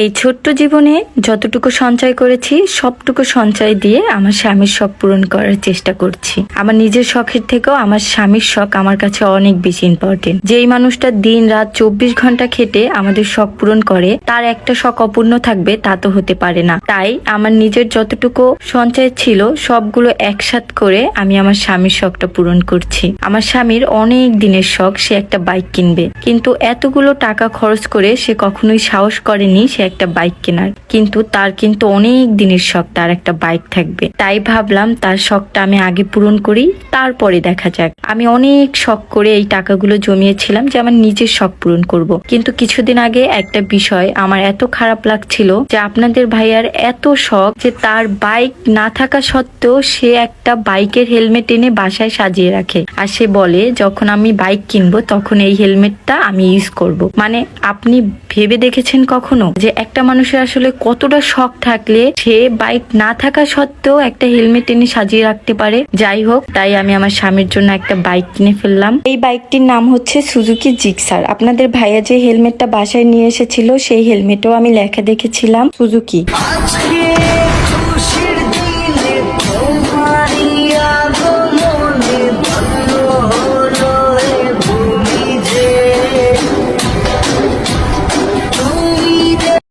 এই ছোট্ট জীবনে যতটুকু সঞ্চয় করেছি সবটুকু সঞ্চয় দিয়ে আমার স্বামীর শখ পূরণ করার চেষ্টা করছি। আমার নিজের শখের থেকেও আমার স্বামীর শখ আমার কাছে অনেক বেশি ইম্পর্টেন্ট। যেই মানুষটা দিন রাত 24 ঘন্টা খেটে আমাদের শখ পূরণ করে, তার একটা শখ অপূর্ণ থাকবে তা তো হতে পারে না। তাই আমার নিজের যতটুকু সঞ্চয় ছিল সবগুলো একসাথ করে আমি আমার স্বামীর শখটা পূরণ করছি। আমার স্বামীর অনেক দিনের শখ সে একটা বাইক কিনবে, কিন্তু এতগুলো টাকা খরচ করে সে কখনোই সাহস করেনি সে একটা বাইক কেনার। কিন্তু তার কিন্তু অনেক দিনের শখ তার একটা বাইক থাকবে। তাই ভাবলাম তার শখটা আমি আগে পূরণ করি, তারপরে দেখা যাক। আমি অনেক শখ করে এই টাকাগুলো জমিয়েছিলাম যে আমার নিজের শখ পূরণ করব। কিন্তু কিছুদিন আগে একটা বিষয় আমার এত খারাপ লাগছিল যে আপনাদের ভাইয়ার এত শখ যে তার বাইক না থাকা সত্ত্বেও সে একটা বাইকের হেলমেট এনে বাসায় সাজিয়ে রাখে। আর সে বলে যখন আমি বাইক কিনবো তখন এই হেলমেটটা আমি ইউজ করব। মানে আপনি ভেবে দেখেছেন কখনো যে একটা মানুষের আসলে কতটা শখ থাকলে সে বাইক না থাকা সত্ত্বেও একটা হেলমেট এনে সাজিয়ে রাখতে পারে? যাই হোক, তাই আমি আমার স্বামীর জন্য একটা বাইক কিনে ফেললাম। এই বাইকটির নাম হচ্ছে সুজুকি জিক্সার। আপনাদের ভাইয়া যে হেলমেটটা বাসায় নিয়ে এসেছিল সেই হেলমেটেও আমি লেখা দেখেছিলাম সুজুকি।